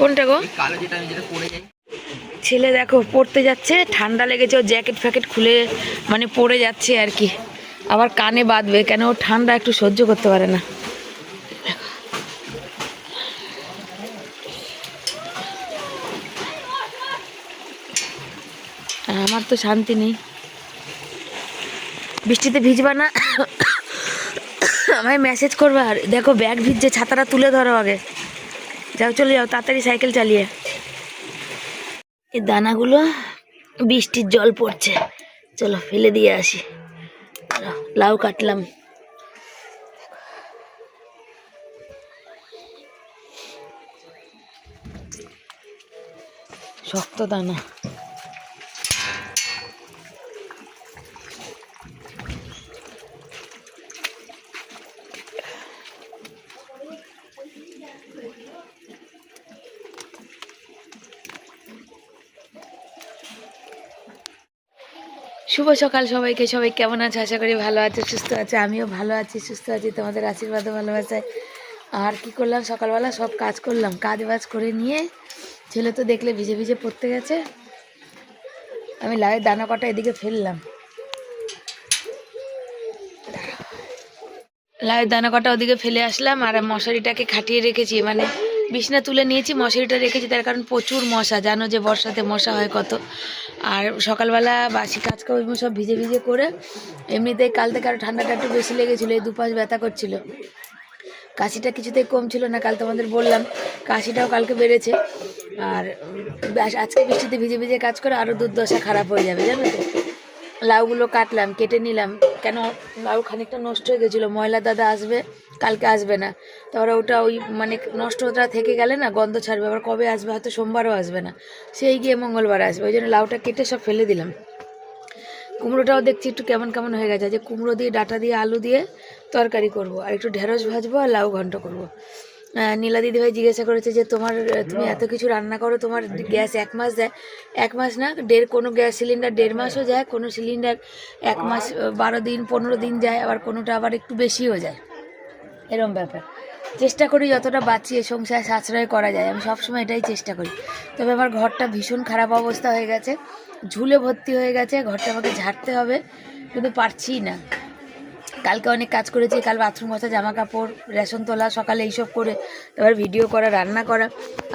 কোনটা গো? ছেলে দেখো পড়তে যাচ্ছে, ঠান্ডা লেগেছে, ও জ্যাকেট ফ্যাকেট খুলে মানে পড়ে যাচ্ছে আর কি। আবার কানে বাঁধবে, কেন ও ঠান্ডা একটু সহ্য করতে পারে না। আমার তো শান্তি নেই। বৃষ্টিতে ভিজবা না? আমায় মেসেজ করবা। আর দেখো ব্যাগ ভিজছে, ছাতাটা তুলে ধরো আগে। যাও চলে যাও তাড়াতাড়ি সাইকেল চালিয়ে। এই দানাগুলো বৃষ্টির জল পড়ছে, চলো ফেলে দিয়ে আসি। লাউ কাটলাম, শক্ত দানা। শুভ সকাল সবাইকে। সবাই কেমন আছে? আশা করি ভালো আছে, সুস্থ আছে। আমিও ভালো আছি, সুস্থ আছি, তোমাদের আশীর্বাদে ভালোবাসায়। আর কি করলাম, সকালবেলা সব কাজ করলাম, কাজ বাজ করে নিয়ে ছেলে তো দেখলে ভিজে ভিজে পড়তে গেছে। আমি লাউয়ের দানা কটা এদিকে ফেললাম, লাউয়ের দানা কটা ওদিকে ফেলে আসলাম। আর মশারিটাকে খাটিয়ে রেখেছি, মানে বিছনা তুলে নিয়েছি, মশারিটা রেখেছি তার কারণ প্রচুর মশা, জানো যে বর্ষাতে মশা হয় কত। আর সকালবেলা বাসি কাজ করবো সব ভিজে ভিজে করে। এমনিতেই কাল থেকে আরও ঠান্ডাটা একটু বেশি লেগেছিলো, এই দুপাশ ব্যথা করছিল, কাশিটা কিছুতেই কম ছিল না। কাল তোমাদের বললাম কাশিটাও কালকে বেড়েছে। আর আজকে বৃষ্টিতে ভিজে ভিজে কাজ করে আরও দুর্দশা খারাপ হয়ে যাবে, জানো তো। লাউগুলো কাটলাম, কেটে নিলাম, কেন লাউ খানিকটা নষ্ট হয়ে গেছিলো। ময়লা দাদা আসবে, কালকে আসবে না, তারপরে ওটা ওই মানে নষ্টটা থেকে গেলে না গন্ধ ছাড়বে। আবার কবে আসবে, হয়তো সোমবারও আসবে না, সেই গিয়ে মঙ্গলবার আসবে। ওই জন্য লাউটা কেটে সব ফেলে দিলাম। কুমড়োটাও দেখছি একটু কেমন কেমন হয়ে গেছে, যে কুমড়ো দিয়ে ডাঁটা দিয়ে আলু দিয়ে তরকারি করব, আর একটু ঢেঁড়স ভাজবো, আর লাউ ঘন্ট করবো। নীলা দিদিভাই জিজ্ঞাসা করেছে যে তুমি এত কিছু রান্না করো, তোমার গ্যাস 1 মাস দেয়? 1 মাস না, কোনো গ্যাস সিলিন্ডার 1.5 মাসও যায়, কোনো সিলিন্ডার 1 মাস 12 দিন 15 দিন যায়, আবার কোনোটা আবার একটু বেশিও যায়, এরম ব্যাপার। চেষ্টা করি যতটা বাঁচিয়ে সংসার সাশ্রয় করা যায়, আমি সবসময় এটাই চেষ্টা করি। তবে আমার ঘরটা ভীষণ খারাপ অবস্থা হয়ে গেছে, ঝুলে ভর্তি হয়ে গেছে, ঘরটা আমাকে ঝাড়তে হবে, কিন্তু পারছি না। কালকে অনেক কাজ করেছি, কাল বাথরুম ঘষা, জামা কাপড়, রেশন তোলা, সকালে এইসব করে তারপর ভিডিও করা, রান্না করা।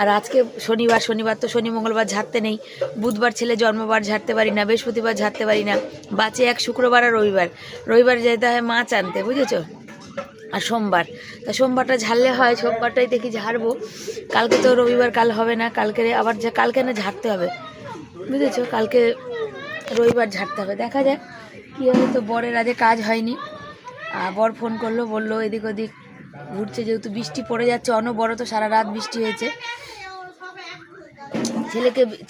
আর আজকে শনিবার তো শনি মঙ্গলবার ঝাড়তে নেই, বুধবার ছেলে জন্মবার ঝাড়তে পারি না, বৃহস্পতিবার ঝাড়তে পারি না, বাঁচে এক শুক্রবার আর রবিবার যেতে হয় মাছ আনতে, বুঝেছো। আর সোমবার, তা সোমবারটা ঝাড়লে হয়, সোমবারটাই দেখি ঝাড়বো। কালকে তো রবিবার, কাল হবে না, কালকে আবার কালকে না ঝাড়তে হবে, বুঝেছো। কালকে রবিবার ঝাড়তে হবে, দেখা যাক কী হবে। তো বরের আজকে কাজ হয়নি, বর ফোন করলো, বললো এদিক ওদিক ঘুরছে, যেহেতু বৃষ্টি পড়ে যাচ্ছে অনবরত, সারা রাত বৃষ্টি হয়েছে।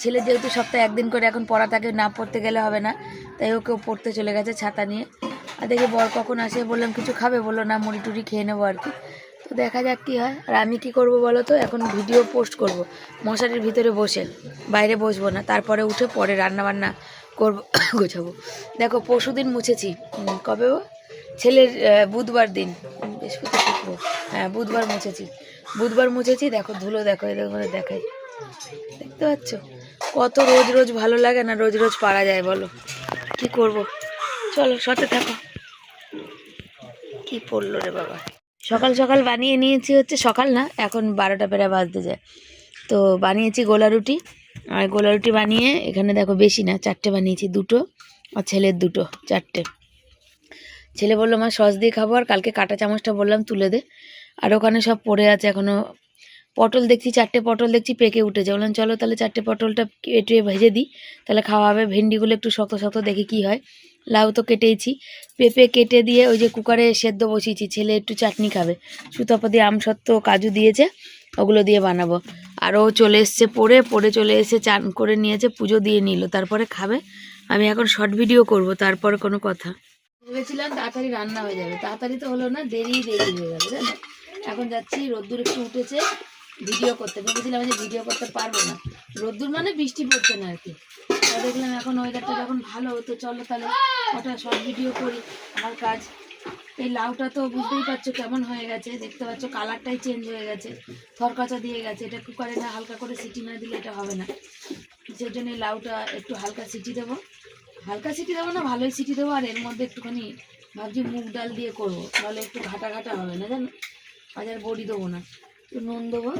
ছেলে যেহেতু সপ্তাহে 1 দিন করে এখন পড়া থাকে, না পড়তে গেলে হবে না, তাই ওকেও পড়তে চলে গেছে ছাতা নিয়ে। আর দেখি বর কখন আসে, বললাম কিছু খাবে, বললো না মুড়ি টুড়ি খেয়ে নেবো আর কি। তো দেখা যাক কী হয়। আর আমি কি করব বলো তো, এখন ভিডিও পোস্ট করব মশারির ভিতরে বসে, বাইরে বসবো না, তারপরে উঠে পরে রান্নাবান্না করবো, গোছাবো। দেখো পরশুদিন মুছেছি, কবে ও ছেলের বুধবার দিন, বৃহস্পতি শুক্র, হ্যাঁ বুধবার মুছেছি। দেখো ধুলো, দেখো এদের মধ্যে দেখাই, দেখতে পাচ্ছ কত। রোজ রোজ ভালো লাগে না, রোজ রোজ পারা যায় বলো, কি করব। চলো সাথে থাকো। কি পড়লো রে বাবা। সকাল সকাল বানিয়ে নিয়েছি, হচ্ছে সকাল না, এখন 12টা প্রায় বাজতে যায়। তো বানিয়েছি গোলা রুটি, আর গোলা রুটি বানিয়ে এখানে দেখো বেশি না 4টে বানিয়েছি, 2টো, আর ছেলের 2টো, 4টে। ছেলে বললো মা সস দিয়ে খাবো, আর কালকে কাঁটা চামচটা বললাম তুলে দে। আর ওখানে সব পড়ে আছে এখনও। পটল দেখছি, 4টে পটল দেখছি পেকে উঠেছে, বললাম চলো তাহলে 4টে পটলটা কেটে ভেজে দিই, তাহলে খাওয়া হবে। ভেন্ডিগুলো একটু শক্ত শক্ত দেখি কি হয়। লাউ তো কেটেইছি, পেঁপে কেটে দিয়ে ওই যে কুকারে সেদ্ধ বসিয়েছি, ছেলে একটু চাটনি খাবে, সুতপা দিয়ে আমসত্ত্ব কাজু দিয়েছে, ওগুলো দিয়ে বানাবো। আরও চলে এসছে পড়ে চলে এসে চান করে নিয়েছে, পুজো দিয়ে নিল, তারপরে খাবে। আমি এখন শর্ট ভিডিও করব, তারপরে কোনো কথা। ভেবেছিলাম তাড়াতাড়ি রান্না হয়ে যাবে, তাড়াতাড়ি তো হলো না, দেরি হয়ে গেল, জানো। এখন যাচ্ছি, রোদ্দুর একটু উঠেছে, ভিডিও করতে। ভেবেছিলাম যে ভিডিও করতে পারবো না, রোদ্দুর মানে বৃষ্টি পড়ছে না আর কি। দেখলাম এখন ওয়েদারটা যখন ভালো, তো চলো তাহলে ওটা শর্ট ভিডিও করি, আমার কাজ। এই লাউটা তো বুঝতেই পারছো কেমন হয়ে গেছে, দেখতে পাচ্ছ কালারটাই চেঞ্জ হয়ে গেছে, থরকাচা দিয়ে গেছে। এটা কুকারে না হালকা করে সিটি না দিলে এটা হবে না। সেই জন্য এই লাউটা একটু হালকা সিটি দেবো, হালকা সিটি দেবো না, ভালোই সিটি দেবো। আর এর মধ্যে একটুখানি ভাবছি মুগ ডাল দিয়ে করবো, তাহলে একটু ঘাটা ঘাটা হবে না জানো। আজ আর বড়ি দেবো না, একটু নুন দেবো,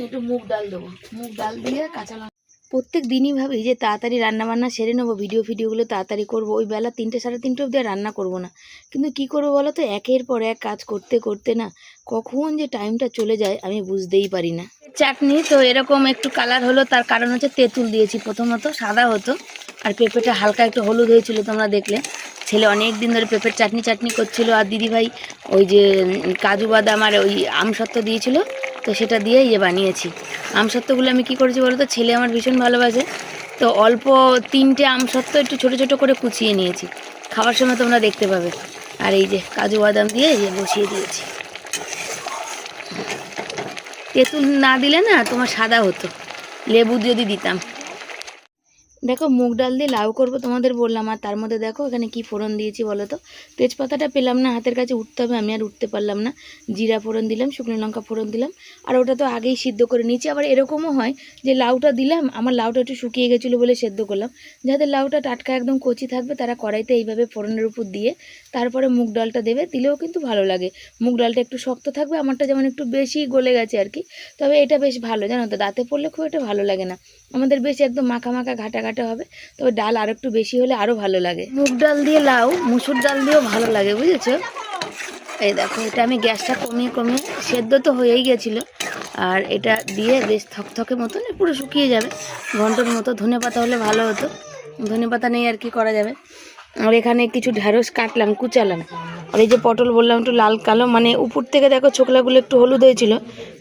একটু মুগ ডাল দেবো, মুগ ডাল দিয়ে কাঁচা লঙ্কা। প্রত্যেক দিনই ভাবি যে তাড়াতাড়ি রান্নাবান্না সেরে নেবো, ভিডিওগুলো তাড়াতাড়ি করবো, ওই বেলা 3টে সাড়ে 3টে অবধি আর রান্না করবো না। কিন্তু কি করবো বলো তো, একের পর এক কাজ করতে করতে না কখন যে টাইমটা চলে যায় আমি বুঝতেই পারি না। চাটনি তো এরকম একটু কালার হলো, তার কারণ হচ্ছে তেঁতুল দিয়েছি। প্রথমত সাদা হতো, আর পেঁপেটা হালকা একটু হলুদ হয়েছিল, তোমরা দেখলে। ছেলে অনেক দিন ধরে পেঁপের চাটনি করছিল, আর দিদিভাই ওই যে কাজু বাদাম আর ওই আমসত্ত্ব দিয়েছিল, তো সেটা দিয়ে বানিয়েছি। আমসত্ত্বগুলো আমি কি করেছি বলো তো, ছেলে আমার ভীষণ ভালোবাসে, তো অল্প 3টে আমসত্ত্ব একটু ছোট ছোট করে কুচিয়ে নিয়েছি, খাবার সময় তোমরা দেখতে পাবে। আর এই যে কাজু বাদাম দিয়ে বসিয়ে দিয়েছি। তেঁতুল না দিলে না তোমার সাদা হতো, লেবু যদি দিতাম। দেখো মুগ ডাল দিয়ে লাউ করবো তোমাদের বললাম, আর তার মধ্যে দেখো এখানে কি ফোড়ন দিয়েছি বলো তো। তেজপাতাটা পেলাম না, হাতের কাছে উঠতে হবে, আমি আর উঠতে পারলাম না। জিরা ফোড়ন দিলাম, শুকনো লঙ্কা ফোড়ন দিলাম, আর ওটা তো আগেই সিদ্ধ করে নিয়েছি। আবার এরকমও হয় যে লাউটা দিলাম, আমার লাউটা একটু শুকিয়ে গেছিলো বলে সেদ্ধ করলাম। যাদের লাউটা টাটকা একদম কচি থাকবে তারা কড়াইতে এইভাবে ফোড়নের উপর দিয়ে তারপরে মুগ ডালটা দেবে, দিলেও কিন্তু ভালো লাগে। মুগ ডালটা একটু শক্ত থাকবে, আমারটা যেমন একটু বেশি গলে গেছে আর কি, তবে এটা বেশ ভালো জানো তো, দাঁতে পড়লে খুব একটা ভালো লাগে না। আমাদের বেশ একদম মাখা মাখা ঘাটা ঘাটা হবে, তবে ডাল আর একটু বেশি হলে আরও ভালো লাগে। মুগ ডাল দিয়ে লাউ মুসুর ডাল দিয়েও ভালো লাগে, বুঝেছো। এই দেখো এটা আমি গ্যাসটা কমিয়ে কমিয়ে, সেদ্ধ তো হয়েই গেছিলো, আর এটা দিয়ে বেশ থকথকে মতন পুরো শুকিয়ে যাবে, ঘন্টার মতো। ধনেপাতা হলে ভালো হতো, ধনেপাতা নেই আর কি করা যাবে। আর এখানে কিছু ঢ্যাঁড়স কাটলাম, কুচালাম। আর এই যে পটল বললাম একটু লাল কালো, মানে উপর থেকে দেখো ছোকলাগুলো একটু হলুদ হয়েছিল,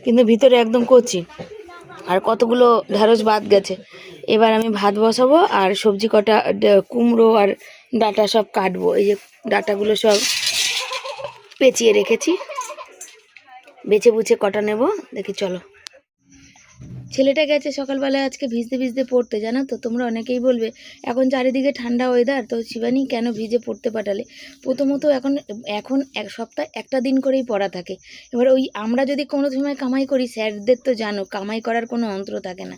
কিন্তু ভিতরে একদম কচি। আর কতগুলো ঢ্যাঁড়স বাদ গেছে। এবার আমি ভাত বসাবো, আর সবজি কটা কুমড়ো আর ডাঁটা সব কাটবো। এই যে ডাঁটাগুলো সব পেঁচিয়ে রেখেছি, বেছে বুছে কটা নেব, দেখি চলো। ছেলেটা গেছে সকালবেলায় আজকে ভিজতে ভিজতে পড়তে, জানো তো। তোমরা অনেকেই বলবে এখন চারিদিকে ঠান্ডা ওয়েদার, তো শিবানী কেন ভিজে পড়তে পাঠালে। প্রথমত এখন এক সপ্তাহে একটা দিন করেই পড়া থাকে। এবার ওই আমরা যদি কোনো সময় কামাই করি, স্যারদের তো জানো কামাই করার কোনো অন্ত্র থাকে না।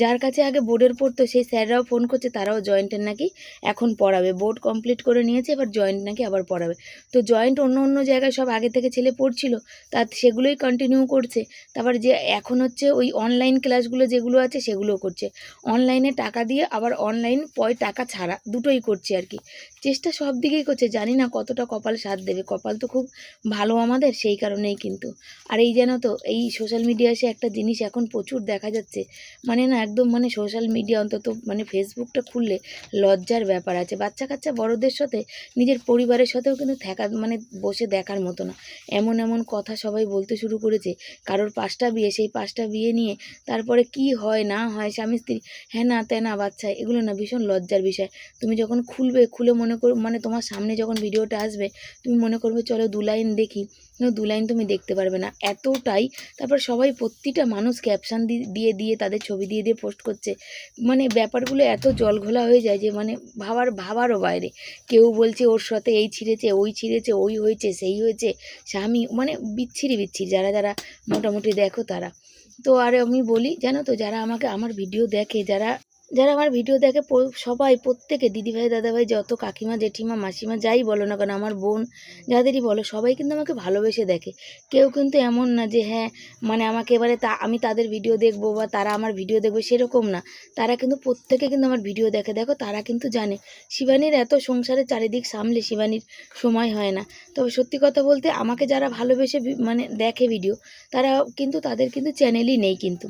যার কাছে আগে বোর্ডের পড়তো সেই স্যাররাও ফোন করছে, তারাও জয়েন্টের নাকি এখন পড়াবে, বোর্ড কমপ্লিট করে নিয়েছে, এবার জয়েন্ট নাকি আবার পড়াবে। তো জয়েন্ট অন্য অন্য জায়গায় সব আগে থেকে ছেলে পড়ছিল, তা সেগুলোই কন্টিনিউ করছে। তারপর যে এখন হচ্ছে ওই অনলাইন ক্লাসগুলো যেগুলো আছে সেগুলোও করছে, অনলাইনে টাকা দিয়ে, আবার অনলাইন টাকা ছাড়া, দুটোই করছে আর কি। চেষ্টা সব দিকেই করছে, জানি না কতটা কপাল সাথ দেবে। কপাল তো খুব ভালো আমাদের, সেই কারণেই কিন্তু। আর এই জানো তো, এই সোশ্যাল মিডিয়ায় এসে একটা জিনিস এখন প্রচুর দেখা যাচ্ছে, মানে না একদম, মানে সোশ্যাল মিডিয়া অন্তত মানে ফেসবুকটা খুললে লজ্জার ব্যাপার আছে। বাচ্চা কাচ্চা বড়দের সাথে, নিজের পরিবারের সাথেও কিন্তু মানে বসে দেখার মতো না। এমন এমন কথা সবাই বলতে শুরু করেছে, কারোর 5টা বিয়ে, সেই 5টা বিয়ে নিয়ে তারপরে কি হয় না হয়, স্বামী স্ত্রী হ্যাঁ না তেনা বাচ্চা, এগুলো না ভীষণ লজ্জার বিষয়। তুমি যখন খুলে মনে করো, মানে তোমার সামনে যখন ভিডিওটা আসবে, তুমি মনে করবে চলো 2 লাইন দেখি, 2 লাইন তুমি দেখতে পারবে না, এতটাই। তারপর সবাই প্রতিটা মানুষ ক্যাপশন দিয়ে দিয়ে তাদের ছবি দিয়ে দিয়ে পোস্ট করছে, মানে ব্যাপারগুলো এত জলঘোলা হয়ে যায় যে মানে ভাবারও বাইরে। কেউ বলছে ওর সাথে এই ছিঁড়েছে, ওই ছিঁড়েছে, ওই হয়েছে, সেই হয়েছে, স্বামী, মানে বিচ্ছিরি যারা যারা মোটামুটি দেখো তারা। তো আর আমি বলি জানো তো, যারা আমার ভিডিও দেখে, যারা আমার ভিডিও দেখে, সবাই প্রত্যেকে, দিদিভাই দাদাভাই, যত কাকিমা জেঠিমা মাসিমা যাই বলো না কেন, আমার বোন যাদেরই বলো, সবাই কিন্তু আমাকে ভালোবেসে দেখে। কেউ কিন্তু এমন না যে হ্যাঁ মানে আমাকে এবারে আমি তাদের ভিডিও দেখবো বা তারা আমার ভিডিও দেখবে, সেরকম না। তারা কিন্তু প্রত্যেকে কিন্তু আমার ভিডিও দেখে। দেখো তারা কিন্তু জানে শিবানীর এত সংসারের চারিদিক সামলে শিবানীর সময় হয় না। তবে সত্যি কথা বলতে, আমাকে যারা ভালোবেসে মানে দেখে ভিডিও, তারা কিন্তু তাদের কিন্তু চ্যানেলই নেই কিন্তু,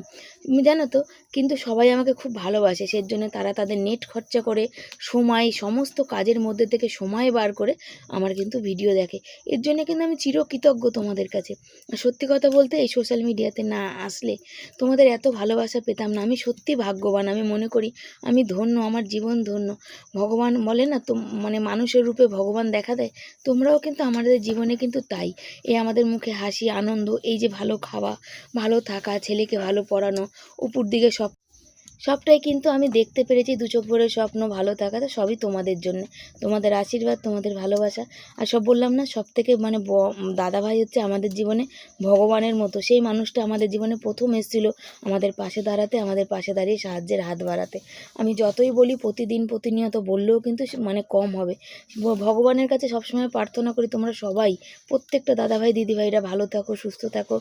জানো তো। কিন্তু সবাই আমাকে খুব ভালোবাসে, সেই জন্য তারা তাদের নেট খরচা করে, সময়, সমস্ত কাজের মধ্যে থেকে সময় বার করে আমার কিন্তু ভিডিও দেখে। এর জন্য কিন্তু আমি চিরকৃতজ্ঞ তোমাদের কাছে। সত্যি কথা বলতে, এই সোশ্যাল মিডিয়াতে না আসলে তোমাদের এত ভালোবাসা পেতাম না। আমি সত্যি ভাগ্যবান, আমি মনে করি আমি ধন্য, আমার জীবন ধন্য। ভগবান বলে না তো, মানে মানুষের রূপে ভগবান দেখা দেয়, তোমরাও কিন্তু আমাদের জীবনে কিন্তু তাই। এই আমাদের মুখে হাসি, আনন্দ, এই যে ভালো খাওয়া, ভালো থাকা, ছেলেকে ভালো পড়ানো, উপর দিকে সবটাই কিন্তু আমি দেখতে পেরেছি, দু চোখ ভরে স্বপ্ন, ভালো থাকা, তো সবই তোমাদের জন্য, তোমাদের আশীর্বাদ, তোমাদের ভালোবাসা। আর সব বললাম না, সব থেকে মানে দাদাভাই হচ্ছে আমাদের জীবনে ভগবানের মতো। সেই মানুষটা আমাদের জীবনে প্রথম এসেছিলো আমাদের পাশে দাঁড়াতে, আমাদের পাশে দাঁড়িয়ে সাহায্যের হাত বাড়াতে। আমি যতই বলি, প্রতিদিন প্রতিনিয়ত বললেও কিন্তু মানে কম হবে। ভগবানের কাছে সবসময় প্রার্থনা করি তোমরা সবাই, প্রত্যেকটা দাদাভাই দিদিভাইরা ভালো থাকো, সুস্থ থাকো,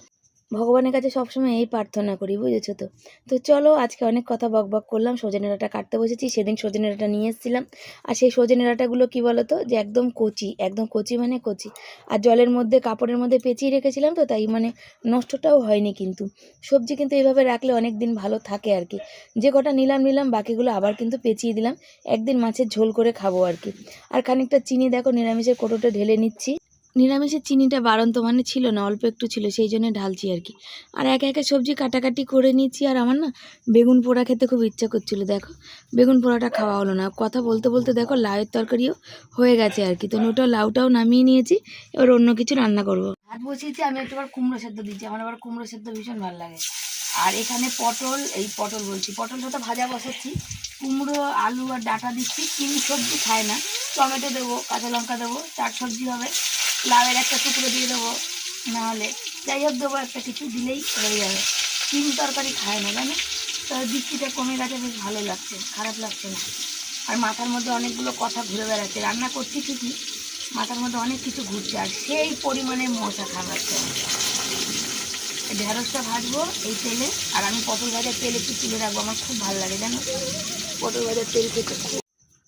ভগবানের কাছে সবসময় এই প্রার্থনা করি, বুঝেছো তো। তো চলো, আজকে অনেক কথা বকবক করলাম। সজনে ডাঁটা কাটতে বসেছি, সেদিন সজনে ডাঁটা নিয়ে এসেছিলাম। আর সেই সজনে ডাঁটাগুলো কী বলো তো, যে একদম কচি, একদম কচি মানে কচি। আর জলের মধ্যে, কাপড়ের মধ্যে পেঁচিয়ে রেখেছিলাম, তো তাই মানে নষ্টটাও হয়নি। কিন্তু সবজি কিন্তু এইভাবে রাখলে অনেক দিন ভালো থাকে আর কি। যে কটা নিলাম বাকিগুলো আবার কিন্তু পেঁচিয়ে দিলাম, একদিন মাছের ঝোল করে খাবো আর কি। আর খানিকটা চিনি দেখো নিরামিষের কোটোতে ঢেলে নিচ্ছি। নিরামিষের চিনিটা বাড়ন্ত মানে ছিল না, অল্প একটু ছিল, সেই জন্য ঢালছি আর কি। আর একে একে সবজি কাটাকাটি করে নিচ্ছি। আর আমার না বেগুন পোড়া খেতে খুব ইচ্ছা করছিল, দেখো বেগুন পোড়াটা খাওয়া হলো না। কথা বলতে বলতে দেখো লাউয়ের তরকারিও হয়ে গেছে আর কি। তো ওটা লাউটাও নামিয়ে নিয়েছি, এবার অন্য কিছু রান্না করব। ভাত বসিয়েছি, আমি একটুবার কুমড়ো সেদ্ধ দিচ্ছি, আমার আবার কুমড়ো সেদ্ধ ভীষণ ভালো লাগে। আর এখানে পটল, এই পটল বলছি, পটলটা তো ভাজা বসাচ্ছি, কুমড়ো আলু আর ডাঁটা দিচ্ছি। চিনি সবজি খায় না, টমেটো দেবো, কাঁচা লঙ্কা দেবো, চার সবজি হবে। লাউয়ের একটা টুকরো দিয়ে দেবো, নাহলে যাই হোক দেবো, একটা কিছু দিলেই হয়ে যাবে। চিনি তরকারি খায় না জানো, তবে বৃষ্টিটা কমে গেছে, বেশ ভালো লাগছে, খারাপ লাগছে না। আর মাথার মধ্যে অনেকগুলো কথা ঘুরে বেড়াচ্ছে, রান্না করছি ঠিকই, মাথার মধ্যে অনেক কিছু ঘুরছে, আর সেই পরিমাণে মশা খাওয়াচ্ছে। ঢেঁড়সটা ভাজবো এই তেলে, আর আমি পটল ভাজার তেল একটু তুলে রাখবো, আমার খুব ভালো লাগে জানো পটল ভাজার তেল খেতে।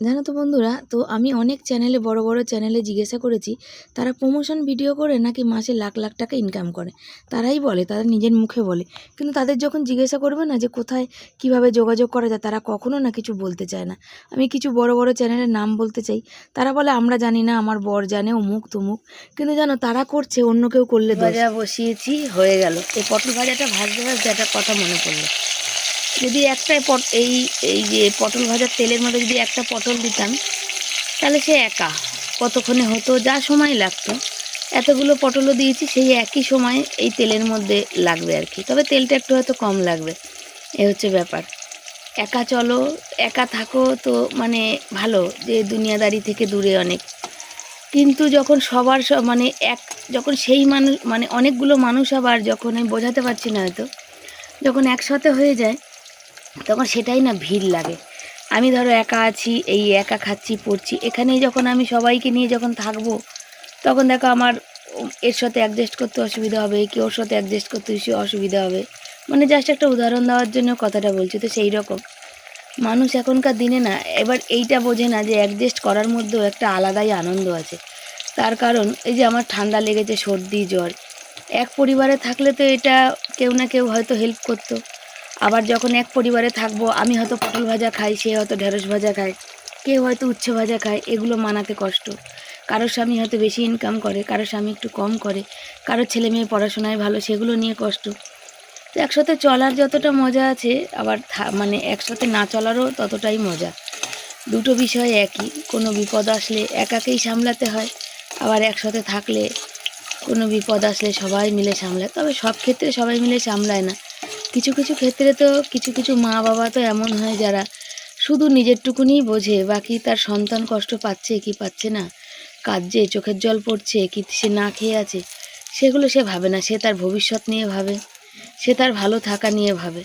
জানো তো বন্ধুরা, তো আমি অনেক চ্যানেলে, বড় বড় চ্যানেলে জিজ্ঞাসা করেছি, তারা প্রমোশন ভিডিও করে নাকি মাসে লাখ লাখ টাকা ইনকাম করে। তারাই বলে, তারা নিজের মুখে বলে, কিন্তু তাদের যখন জিজ্ঞাসা করবে না যে কোথায় কিভাবে যোগাযোগ করা যায়, তারা কখনো না কিছু বলতে চায় না। আমি কিছু বড় বড় চ্যানেলের নাম বলতে চাই, তারা বলে আমরা জানি না, আমার বর জানে, অমুক তমুক। কিন্তু জানো, তারা করছে, অন্য কেউ করলে ভাজা বসিয়েছি, হয়ে গেল। এই পটল ভাজাটা ভাজতে ভাজতে একটা কথা মনে পড়লো, যদি একটা এই এই যে পটল ভাজার তেলের মধ্যে যদি একটা পটল দিতাম, তাহলে সে একা কতক্ষণে হতো, যা সময় লাগতো। এতগুলো পটলও দিয়েছি, সেই একই সময়ে এই তেলের মধ্যে লাগবে আর কি, তবে তেলটা একটু হয়তো কম লাগবে, এ হচ্ছে ব্যাপার। একা চলো, একা থাকো, তো মানে ভালো, যে দুনিয়াদারি থেকে দূরে অনেক। কিন্তু যখন সবার মানে যখন সেই মানুষ, মানে অনেকগুলো মানুষ, আবার যখন আমি বোঝাতে পারছি না হয়তো, যখন একসাথে হয়ে যায়, তখন সেটাই না ভিড় লাগে। আমি ধরো একা আছি, এই একা খাচ্ছি পড়ছি, এখানেই যখন আমি সবাইকে নিয়ে যখন থাকবো, তখন দেখো আমার এর সাথে অ্যাডজাস্ট করতে অসুবিধা হবে, কি ওর সাথে অ্যাডজাস্ট করতে বেশি অসুবিধা হবে, মানে জাস্ট একটা উদাহরণ দেওয়ার জন্য কথাটা বলছি। তো সেই রকম মানুষ এখনকার দিনে না এবার এইটা বোঝে না যে অ্যাডজাস্ট করার মধ্যেও একটা আলাদাই আনন্দ আছে। তার কারণ এই যে আমার ঠান্ডা লেগেছে, সর্দি জ্বর, এক পরিবারে থাকলে তো এটা কেউ না কেউ হয়তো হেল্প করতো। আবার যখন এক পরিবারে থাকবো, আমি হয়তো পটল ভাজা খাই, সে হয়তো ঢেঁড়স ভাজা খায়, কেউ হয়তো উচ্ছে ভাজা খায়, এগুলো মানাতে কষ্ট। কারোর স্বামী হয়তো বেশি ইনকাম করে, কারোর স্বামী একটু কম করে, কারোর ছেলে মেয়ে পড়াশোনায় ভালো, সেগুলো নিয়ে কষ্ট। তো একসাথে চলার যতটা মজা আছে, আবার মানে একসাথে না চলারও ততটাই মজা। দুটো বিষয় একই, কোনো বিপদ আসলে একাকেই সামলাতে হয়, আবার একসাথে থাকলে কোনো বিপদ আসলে সবাই মিলে সামলায়। তবে সব ক্ষেত্রে সবাই মিলে সামলায় না, কিছু কিছু ক্ষেত্রে তো কিছু কিছু মা বাবা তো এমন হয় যারা শুধু নিজেরটুকুনিই বোঝে, বাকি তার সন্তান কষ্ট পাচ্ছে কি পাচ্ছে না, কাঁদছে, চোখের জল পড়ছে কি সে না খেয়ে আছে, সেগুলো সে ভাবে না। সে তার ভবিষ্যৎ নিয়ে ভাবে, সে তার ভালো থাকা নিয়ে ভাবে।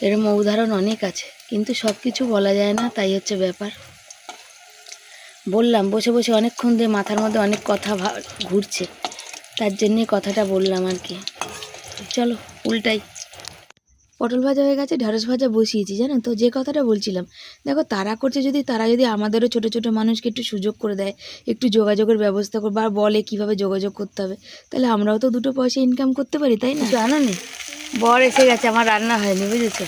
এরকম উদাহরণ অনেক আছে, কিন্তু সব কিছু বলা যায় না, তাই হচ্ছে ব্যাপার। বললাম বসে বসে অনেকক্ষণ ধরে মাথার মধ্যে অনেক কথা ঘুরছে, তার জন্যে কথাটা বললাম আর কি। চলো উল্টাই, পটল ভাজা হয়ে গেছে, ঢেঁড়স ভাজা বসিয়েছি। জানো তো, যে কথাটা বলছিলাম, দেখো তারা করছে, যদি তারা যদি আমাদেরও ছোটো ছোটো মানুষকে একটু সুযোগ করে দেয়, একটু যোগাযোগের ব্যবস্থা করে, বা বলে কীভাবে যোগাযোগ করতে হবে, তাহলে আমরাও তো দুটো পয়সা ইনকাম করতে পারি, তাই না? জানো নি, বর এসে গেছে, আমার রান্না হয়নি বুঝেছো।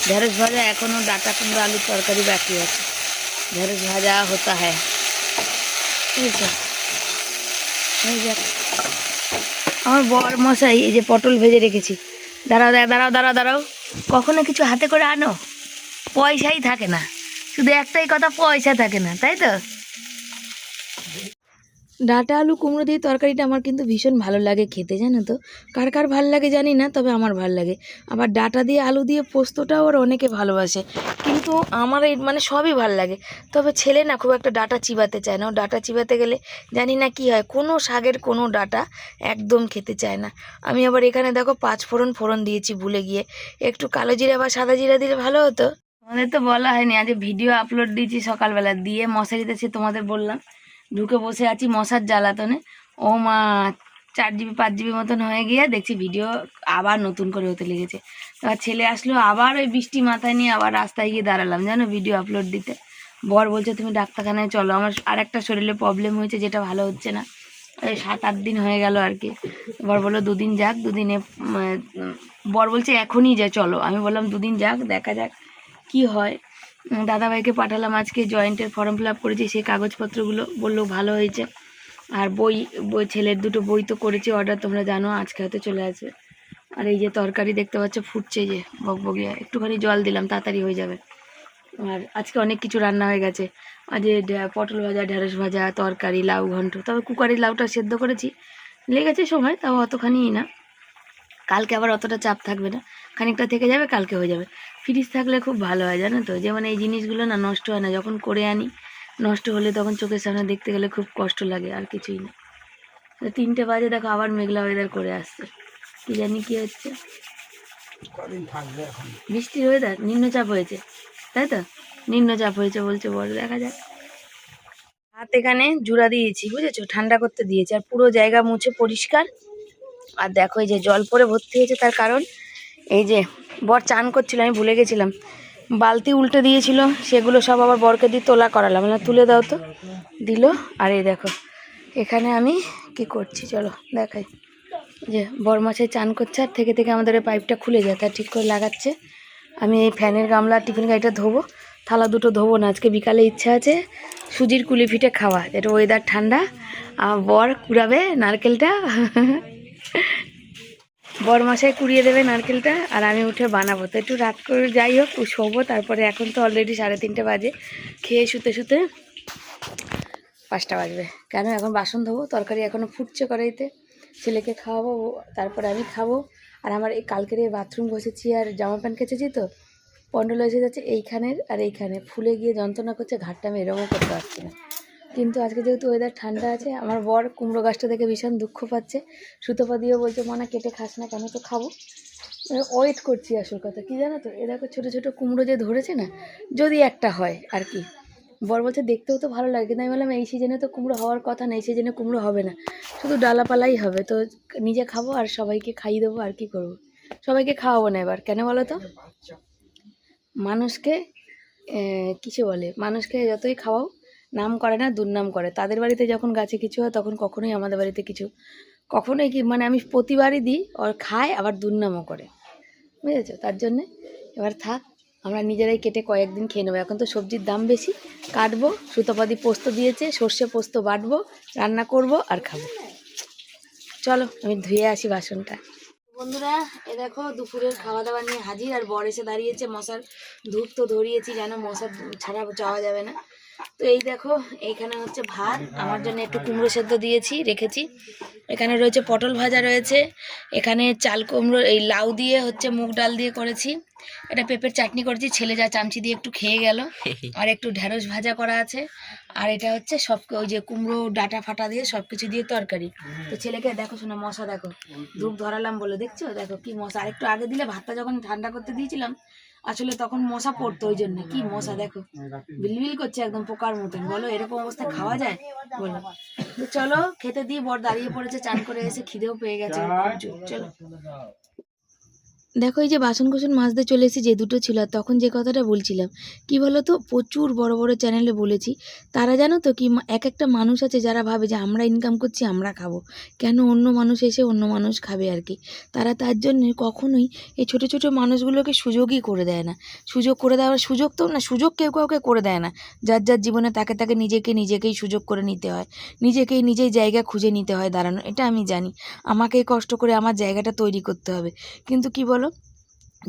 ঢেঁড়স ভাজা এখনও, ডাঁটা কুমড়ো আলুর তরকারি বাকি আছে, ঢেঁড়স ভাজা হতা হ্যাঁ, বুঝেছো। আমার বর মশাই এই যে পটল ভেজে রেখেছি, দাঁড়াও দাঁড়াও দাঁড়াও দাঁড়াও, কখনো কিছু হাতে করে আনো, পয়সাই থাকে না, শুধু একটাই কথা, পয়সা থাকে না, তাই তো। ডাঁটা আলু কুমড়ো দিয়ে তরকারিটা আমার কিন্তু ভীষণ ভালো লাগে খেতে, জানো তো। কার কার ভাল লাগে জানি না, তবে আমার ভাল লাগে। আবার ডাঁটা দিয়ে আলু দিয়ে পোস্তটাও ওর অনেকে ভালোবাসে, কিন্তু আমার এই মানে সবই ভাল লাগে। তবে ছেলে না খুব একটা ডাঁটা চিবাতে চায় না, ও ডাঁটা চিবাতে গেলে জানি না কি হয়, কোনো শাকের কোনো ডাঁটা একদম খেতে চায় না। আমি আবার এখানে দেখো 5 ফোড়ন ফোড়ন দিয়েছি ভুলে গিয়ে, একটু কালো জিরা বা সাদা জিরা দিলে ভালো হতো। আমাদের তো বলা হয়নি, আজ ভিডিও আপলোড দিয়েছি সকালবেলা, দিয়ে মশারিতে সে তোমাদের বললাম ঢুকে বসে আছি মশার জ্বালাতনে। ও মা, 4 GB 5 GB মতন হয়ে গিয়ে দেখছি ভিডিও আবার নতুন করে হতে লেগেছে। এবার ছেলে আসলো, আবার ওই বৃষ্টি মাথায় নিয়ে আবার রাস্তায় গিয়ে দাঁড়ালাম জানো ভিডিও আপলোড দিতে। বর বলছে তুমি ডাক্তারখানায় চলো, আমার আর একটা শরীরে প্রবলেম হয়েছে যেটা ভালো হচ্ছে না, এই 7-8 দিন হয়ে গেল আর কি। বর বললো 2 দিন যাক, 2 দিনে বর বলছে এখনই যা চলো, আমি বললাম 2 দিন যাক, দেখা যাক কি হয়। দাদাভাইকে পাঠালাম আজকে, জয়েন্টের ফর্ম ফিল আপ করেছি, সেই কাগজপত্রগুলো বললো ভালো হয়েছে। আর বই বই ছেলের 2টো বই তো করেছি অর্ডার, তোমরা জানো আজকে হয়তো চলে আসবে। আর এই যে তরকারি দেখতে পাচ্ছ ফুটছে, যে বকবকিয়া, একটুখানি জল দিলাম তাড়াতাড়ি হয়ে যাবে। আর আজকে অনেক কিছু রান্না হয়ে গেছে, আজ পটল ভাজা, ঢেঁড়স ভাজা, তরকারি, লাউ ঘন্ট। তবে কুকারের লাউটা সেদ্ধ করেছি, লেগেছে সময়, তাও অতখানিই না। কালকে আবার অতটা চাপ থাকবে না, খানিকটা থেকে যাবে, কালকে হয়ে যাবে। ফ্রিজ থাকলে খুব ভালো হয় জানো তো, যেমন এই জিনিসগুলো না নষ্ট হয় না, যখন করে আনি নষ্ট হলে তখন চোখের সামনে দেখতে গেলে খুব কষ্ট লাগে, আর কিছুই না। 3টে বাজে দেখো আবার মেঘলা ওয়েদার করে আসছে, কি জানি কি হচ্ছে, বৃষ্টির ওয়েদার, নিম্নচাপ হয়েছে তাই তো, নিম্নচাপ হয়েছে বলছে বড়, দেখা যাক। হাত এখানে জুড়া দিয়েছি বুঝেছো, ঠান্ডা করতে দিয়েছি, আর পুরো জায়গা মুছে পরিষ্কার। আর দেখো এই যে জল পরে ভর্তি হয়েছে, তার কারণ এই যে বর চান করছিল, আমি ভুলে গেছিলাম, বালতি উল্টে দিয়েছিল, সেগুলো সব আবার বরকে দিয়ে তোলা করালাম, না তুলে দাও তো, দিল। আর এই দেখো এখানে আমি কি করছি চলো দেখাই, যে বর মাছের চান করছে, আর থেকে থেকে আমাদের পাইপটা খুলে যায়, তা ঠিক করে লাগাচ্ছে। আমি এই ফ্যানের গামলা টিফিন গাড়িটা ধোবো, থালা দুটো ধোবো না, আজকে বিকালে ইচ্ছা আছে সুজির কুলি পিঠে খাওয়া, যেটা ওয়েদার ঠান্ডা। আর বর কুড়াবে নারকেলটা বর মশাই কুড়িয়ে দেবে নারকেলটা, আর আমি উঠে বানাবো। তো একটু রাত করে যাই হোক শোবো, তারপরে এখন তো অলরেডি 3:30 বাজে, খেয়ে শুতে শুতে 5টা বাজবে। কেন এখন বাসন ধোবো, তরকারি এখনও ফুটছে কড়াইতে, ছেলেকে খাওয়াবো, তারপরে আমি খাবো। আর আমার এই কালকের এই বাথরুম ঘষেছি আর জামা প্যান্ট কেচেছি, তো পন্ডল এসে যাচ্ছে এইখানের, আর এইখানে ফুলে গিয়ে যন্ত্রণা করছে, ঘাটটা আমি এরমও করতে পারছি না। কিন্তু আজকে যেহেতু ওয়েদার ঠান্ডা আছে, আমার বর কুমড়ো গাছটা দেখে ভীষণ দুঃখ পাচ্ছে, সুতপা দিয়েও বলছে মনা কেটে খাস না কেন, তো খাবো, ওয়েট করছি। আসল কথা কি জানো তো, এ দেখো ছোটো ছোটো কুমড়ো যে ধরেছে না, যদি একটা হয় আর কি। বর বলছে দেখতেও তো ভালো লাগে, কিন্তু আমি বললাম এই সিজনে তো কুমড়ো হওয়ার কথা না, এই সিজনে কুমড়ো হবে না, শুধু ডালাপালাই হবে। তো নিজে খাবো আর সবাইকে খাইয়ে দেবো, আর কি করবো, সবাইকে খাওয়াবো না এবার। কেন বলো তো, মানুষকে কিসে বলে, মানুষকে যতই খাওয়াও নাম করে না, দুর্নাম করে। তাদের বাড়িতে যখন গাছে কিছু হয় তখন কখনোই আমাদের বাড়িতে কিছু, কখনোই কি মানে আমি প্রতিবারই দিই, ওর খায় আবার দুর্নামও করে, বুঝেছো। তার জন্যে এবার থাক, আমরা নিজেরাই কেটে কয়েকদিন খেয়ে নেবো। এখন তো সবজির দাম বেশি, কাটবো, সুতপাদি পোস্ত দিয়েছে, সর্ষে পোস্ত বাটবো, রান্না করব আর খাবো। চলো আমি ধুয়ে আসি বাসনটা। বন্ধুরা এ দেখো দুপুরের খাওয়া দাওয়া নিয়ে হাজির, আর বর এসে দাঁড়িয়েছে। মশার ধূপ তো ধরিয়েছি, যেন মশার ছাড়া যাওয়া যাবে না। তো এই দেখো এইখানে হচ্ছে ভাত, আমার জন্য একটু কুমড়ো সেদ্ধ দিয়েছি রেখেছি, এখানে রয়েছে পটল ভাজা রয়েছে, এখানে চাল কুমড়ো এই লাউ দিয়ে হচ্ছে মুগ ডাল দিয়ে করেছি, এটা পেঁপের চাটনি করেছি, ছেলে যা চামচি দিয়ে একটু খেয়ে গেল, আর একটু ঢেঁড়স ভাজা করা আছে, আর এটা হচ্ছে সব ওই যে কুমড়ো ডাটা ফাটা দিয়ে সব কিছু দিয়ে তরকারি। তো ছেলেকে দেখো শোনা মশা দেখো, ধূপ ধরালাম বলে দেখছো, দেখো কি মশা। আর একটু আগে দিলে ভাতটা যখন ঠান্ডা করতে দিয়েছিলাম, আসলে তখন মশা পড়তো, ওই জন্য কি মশা দেখো বিলবিল করছে একদম পোকার মতন। বলো এরকম অবস্থায় খাওয়া যায় বলো। তো চলো খেতে দিই, বর দাঁড়িয়ে পড়েছে চান করে এসে, খিদেও পেয়ে গেছে খুব জোর। চলো দেখো এই যে বাসন কোসন মাজতে চলে এসেছি, যে দুটো ছিল, আর তখন যে কথাটা বলছিলাম কি বলো তো, প্রচুর বড় বড় চ্যানেলে বলেছি, তারা জানো তো কি এক একটা মানুষ আছে যারা ভাবে যে আমরা ইনকাম করছি আমরা খাবো, কেন অন্য মানুষ এসে অন্য মানুষ খাবে আর কি। তারা তার জন্য কখনোই এই ছোটো ছোটো মানুষগুলোকে সুযোগই করে দেয় না। সুযোগ করে দেওয়ার সুযোগ তো না, সুযোগ কেউ কাউকে করে দেয় না, যার যার জীবনে তাকে তাকে নিজেকেই সুযোগ করে নিতে হয়, নিজেই জায়গা খুঁজে নিতে হয় দাঁড়ানো। এটা আমি জানি, আমাকেই কষ্ট করে আমার জায়গাটা তৈরি করতে হবে। কিন্তু কি বলো,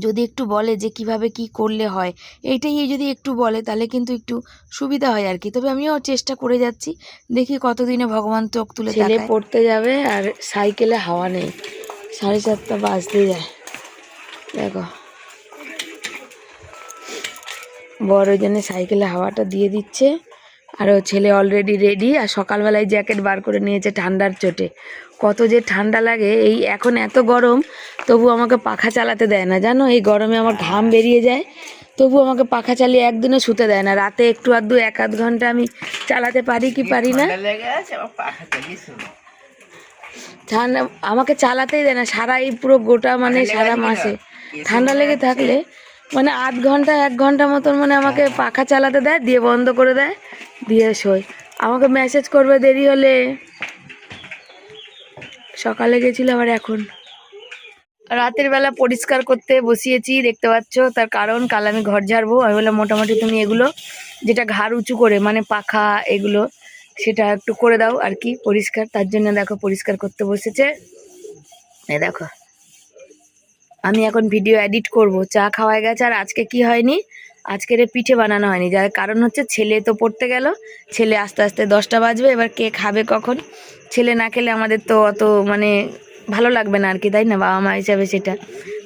যদি একটু বলে যে কিভাবে কি করলে হয়, এইটাই যদি একটু বলে তাহলে কিন্তু একটু সুবিধা হয় আর কি। তবে আমিও চেষ্টা করে যাচ্ছি, দেখি কতদিনে ভগবান চোখ তুলে তাকায়। ছেলে পড়তে যাবে আর সাইকেলে হাওয়া নেই, 7:30 বাজতে যায়। দেখো বড় জন্য সাইকেলে হাওয়াটা দিয়ে দিচ্ছে, আর ও ছেলে অলরেডি রেডি। আর সকালবেলায় জ্যাকেট বার করে নিয়েছে ঠান্ডার চোটে। কত যে ঠান্ডা লাগে, এই এখন এত গরম তবু আমাকে পাখা চালাতে দেয় না জানো। এই গরমে আমার ঘাম বেরিয়ে যায়, তবু আমাকে পাখা চালিয়ে একদিনও শুতে দেয় না। রাতে একটু আধটু 1-8 ঘন্টা আমি চালাতে পারি কি পারি না। ঠান্ডা আমাকে চালাতেই দেয় না সারা এই পুরো গোটা মানে সারা মাসে। ঠান্ডা লেগে থাকলে মানে 8 ঘন্টা 1 ঘন্টা মতন মানে আমাকে পাখা চালাতে দেয়, দিয়ে বন্ধ করে দেয়, দিয়ে শোয়। আমাকে মেসেজ করবে দেরি হলে। সকালে গেছিল আবার এখন। রাতের বেলা পরিষ্কার করতে বসিয়েছি দেখতে পাচ্ছ, তার কারণ কাল আমি ঘর ঝাড়বো। আমি বললাম মোটামুটি তুমি এগুলো যেটা ঘাড় উঁচু করে মানে পাখা এগুলো সেটা একটু করে দাও আর কি পরিষ্কার। তার জন্য দেখো পরিষ্কার করতে বসেছে। এই দেখো আমি এখন ভিডিও এডিট করব। চা খাওয়া গেছে, আর আজকে কি হয়নি, আজকের পিঠে বানানো হয়নি। যার কারণ হচ্ছে ছেলে তো পড়তে গেল, ছেলে আস্তে আস্তে 10টা বাজবে। এবার কে খাবে কখন, ছেলে না খেলে আমাদের তো অত মানে ভালো লাগবে না আর কি, তাই না বাবা মা হিসাবে সেটা।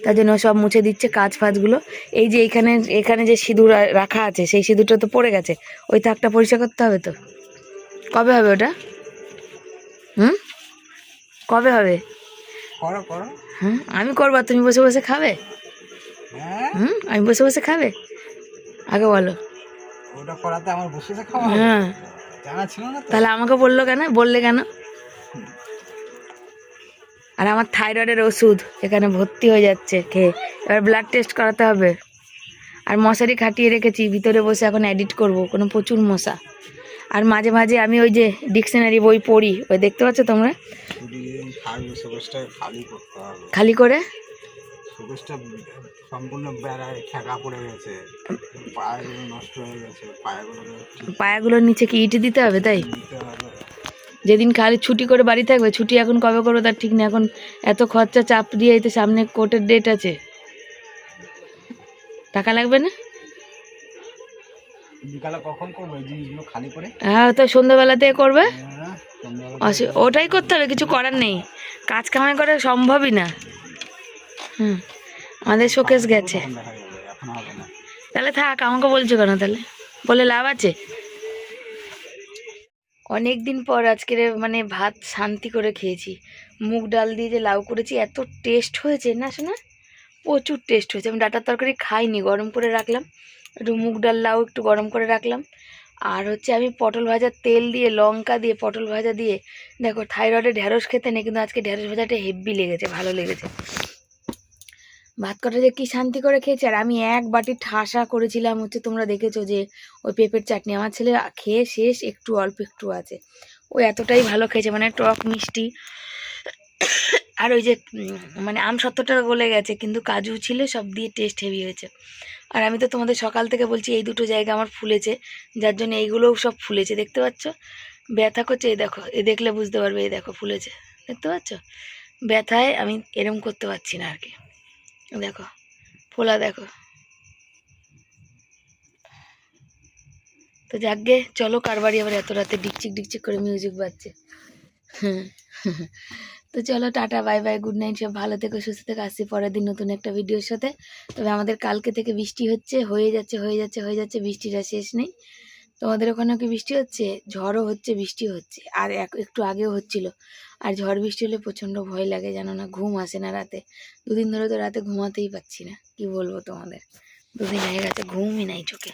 তার জন্য সব মুছে দিচ্ছে কাজ ফাজগুলো। এই যে এখানে যে সিঁদুর রাখা আছে সেই সিঁদুরটা তো পড়ে গেছে, ওই তাকটা পরিষ্কার করতে হবে। তো কবে হবে ওটা? কবে হবে? হ্যাঁ আমি করবো, তুমি বসে বসে খাবে? আমি বসে বসে খাবে আগে বলো। হ্যাঁ তাহলে আমাকে বললো কেন, বললে কেন? আর আমার থাইরয়েডের ওষুধ এখানে ভর্তি হয়ে যাচ্ছে খেয়ে, এবার ব্লাড টেস্ট করাতে হবে। আর মশারি খাটিয়ে রেখেছি, ভিতরে বসে এখন এডিট করব, কোনো প্রচুর মশা। আর মাঝে মাঝে আমি ওই যে ডিকশনারি বই পড়ি, ওই দেখতে পাচ্ছ তোমরা, খালি করে পায়াগুলোর নিচে কি ইট দিতে হবে? তাই যেদিন খালি ছুটি করে বাড়ি থাকবে, ছুটি এখন কবে করবে তার ঠিক নেই। এখন এত খরচা চাপ দিয়ে এতে সামনে কোর্টের ডেট আছে, টাকা লাগবে না? হ্যাঁ তো সন্ধ্যাবেলাতে করবে, ওটাই করতে হবে, কিছু করার নেই। কাজ কামাই করা সম্ভবই না। আমাদের শোকেস গেছে, তাহলে থাক। আমাকে বলছো কেন তাহলে, বলে লাভ আছে? অনেক দিন পর আজকের মানে ভাত শান্তি করে খেয়েছি। মুগ ডাল দিয়ে যে লাউ করেছি, এত টেস্ট হয়েছে না শোনা, প্রচুর টেস্ট হয়েছে। আমি ডাটার তরকারি খাইনি, গরম করে রাখলাম, একটু মুগ ডাল লাউ একটু গরম করে রাখলাম। আর হচ্ছে আমি পটল ভাজা তেল দিয়ে লঙ্কা দিয়ে পটল ভাজা দিয়ে, দেখো থাইরয়েডে ঢ্যাঁড়স খেতে নেই, কিন্তু আজকে ঢ্যাঁড়স ভাজাটা হেভি লেগেছে, ভালো লেগেছে। ভাত কটা যে কি শান্তি করে খেয়েছি। আর আমি 1 বাটি ঠাসা করেছিলাম হচ্ছে, তোমরা দেখেছো যে ওই পেঁপের চাটনি। আমার ছেলে খেয়ে শেষ, একটু অল্প একটু আছে। ও এতটাই ভালো খেয়েছে, মানে টক মিষ্টি। আর ওই যে মানে আমসত্ত্বটা গলে গেছে, কিন্তু কাজু ছিল, সব দিয়ে টেস্ট হেভি হয়েছে। আর আমি তো তোমাদের সকাল থেকে বলছি এই দুটো জায়গা আমার ফুলেছে, যার জন্য এইগুলোও সব ফুলেছে, দেখতে পাচ্ছ? ব্যথা করছে, এই দেখো, এই দেখলে বুঝতে পারবে, এই দেখো ফুলেছে, দেখতে পাচ্ছ? ব্যথায় আমি এরম করতে পারছি না আর কি, দেখো ফোলা দেখো। তো যাকগে, চলো কার বাড়ি আবার এত রাতে ডিকচিক ডিকচিক করে মিউজিক বাজছে। তো চলো tata, bye bye, good night, সব ভালো থেকো সুস্থ থেকো। আসছি পরের দিন নতুন একটা ভিডিওর সাথে। তবে আমাদের কালকে থেকে বৃষ্টি হচ্ছে, হয়ে যাচ্ছে, বৃষ্টিটা শেষ নেই। তোমাদের ওখানেও কি বৃষ্টি হচ্ছে? ঝড়ও হচ্ছে, বৃষ্টি হচ্ছে, আর একটু আগেও হচ্ছিল। আর ঝড় বৃষ্টি হলে প্রচণ্ড ভয় লাগে, জানো না, ঘুম আসে না রাতে। 2 দিন ধরে তো রাতে ঘুমাতেই পাচ্ছি না, কি বলবো তোমাদের, 2 দিন হয়ে গেছে ঘুমই নাই চোখে।